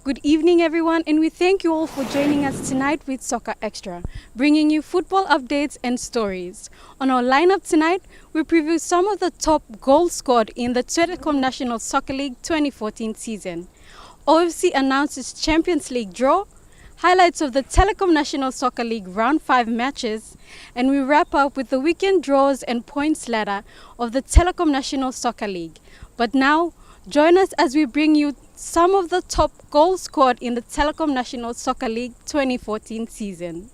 Good evening, everyone, and we thank you all for joining us tonight with Soka Xtra, bringing you football updates and stories. On our lineup tonight, we preview some of the top goals scored in the Telikom National Soccer League 2014 season. OFC announced its Champions League draw, highlights of the Telikom National Soccer League Round 5 matches, and we wrap up with the weekend draws and points ladder of the Telikom National Soccer League. But now, join us as we bring you some of the top goals scored in the Telikom National Soccer League 2014 season.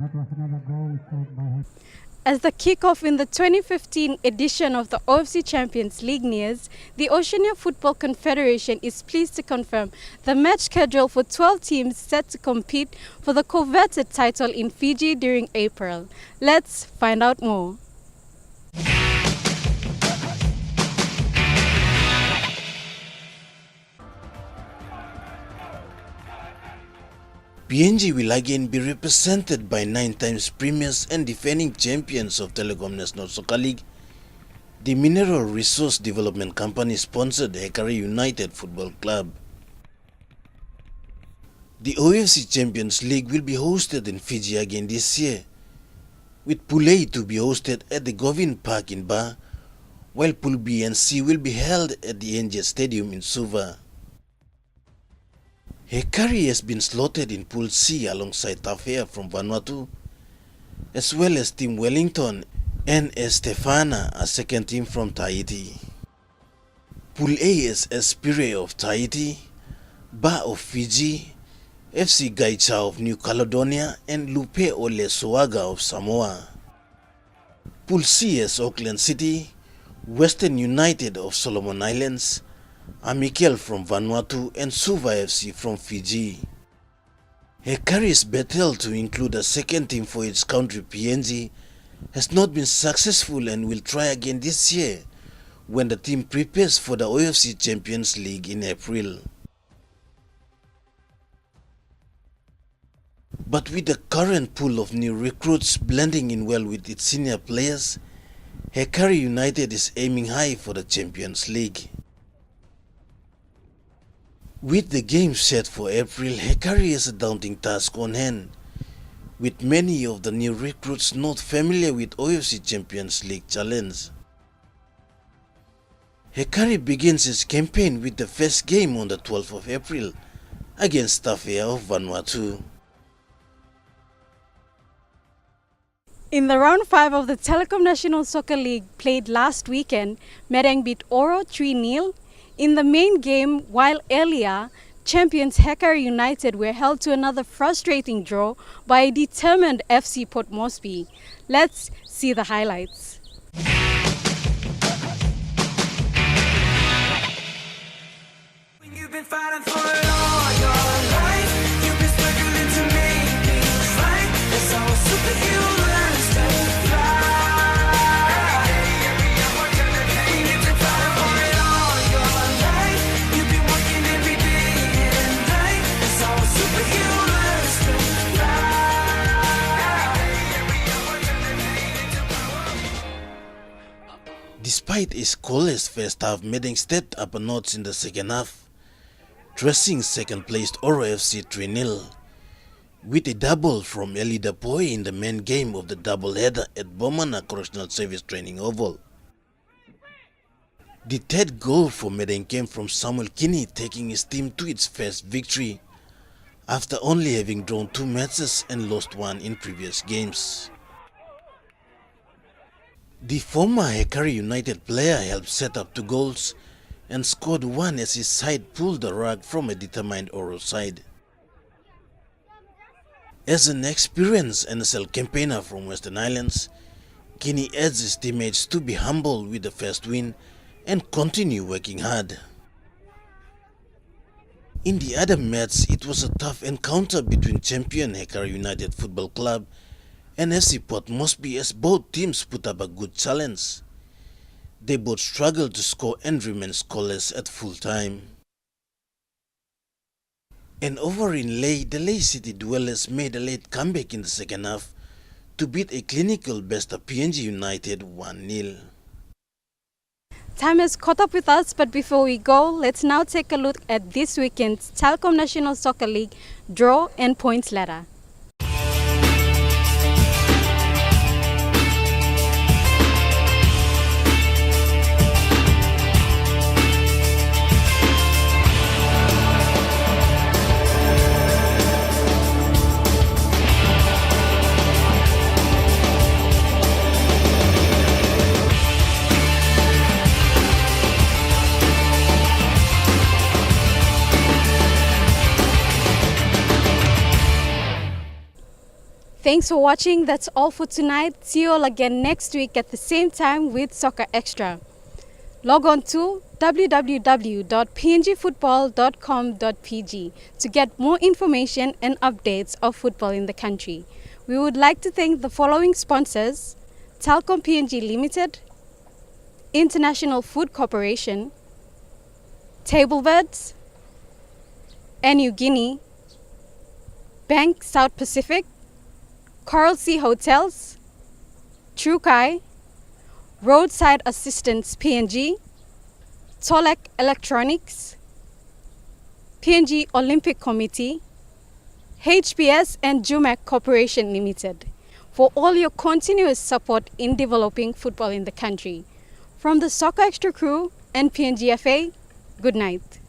That was another goal scored by As the kickoff in the 2015 edition of the OFC Champions League nears, the Oceania Football Confederation is pleased to confirm the match schedule for 12 teams set to compete for the coveted title in Fiji during April. Let's find out more. PNG will again be represented by 9 times premiers and defending champions of Telikom National Soccer League. The Mineral Resource Development Company sponsored Hekari United Football Club. The OFC Champions League will be hosted in Fiji again this year, with Pool A to be hosted at the Govin Park in Ba, while Pool B and C will be held at the NJ Stadium in Suva. Hekari has been slotted in Pool C alongside Tafea from Vanuatu, as well as Team Wellington and Estefana, a second team from Tahiti. Pool A is Espire of Tahiti, Ba of Fiji, FC Gaicha of New Caledonia and Lupe Ole Soaga of Samoa. Pool C is Auckland City, Western United of Solomon Islands, Amikel from Vanuatu and Suva FC from Fiji. Hekari's battle to include a second team for its country PNG has not been successful and will try again this year when the team prepares for the OFC Champions League in April. But with the current pool of new recruits blending in well with its senior players, Hekari United is aiming high for the Champions League. With the game set for April, Hekari has a daunting task on hand, with many of the new recruits not familiar with OFC Champions League challenge. Hekari begins its campaign with the first game on the 12th of April against Tafea of Vanuatu. In the round 5 of the Telikom National Soccer League played last weekend, Medang beat Oro 3-0 in the main game, while earlier, champions Hekari United were held to another frustrating draw by a determined FC Port Moresby. Let's see the highlights. You've been fighting for it all your life. You've been struggling to make things right. That's how a superhero learns to fly. You've been fighting for it all your life. You've been working every day and night. That's how a superhero learns to fly. Despite a scoreless first half, Medang stepped up a notch in the second half, dressing second-placed Oro FC 3-0, with a double from Eli Dapoe in the main game of the double-header at Bomana Correctional Service Training Oval. The third goal for Medang came from Samuel Kinney, taking his team to its first victory after only having drawn 2 matches and lost 1 in previous games. The former Hekari United player helped set up 2 goals and scored 1 as his side pulled the rug from a determined Oro side. As an experienced NSL campaigner from Western Islands, Kinney urged his teammates to be humble with the first win and continue working hard. In the other match, it was a tough encounter between champion Hekari United Football Club and FC Port Moresby, as both teams put up a good challenge. They both struggled to score and remained scoreless at full time. And over in Lae, the Lae City Dwellers made a late comeback in the second half to beat a clinical Besta PNG United 1-0. Time has caught up with us, but before we go, let's now take a look at this weekend's Telikom National Soccer League draw and points ladder. Thanks for watching. That's all for tonight. See you all again next week at the same time with Soka Xtra. Log on to www.pngfootball.com.pg to get more information and updates of football in the country. We would like to thank the following sponsors: Telikom PNG Limited, International Food Corporation, Tablebirds, NU Guinea, Bank South Pacific, Coral Sea Hotels, Trukai, Roadside Assistance PNG, Tolek Electronics, PNG Olympic Committee, HPS and Jumac Corporation Limited for all your continuous support in developing football in the country. From the Soka Xtra crew and PNGFA, good night.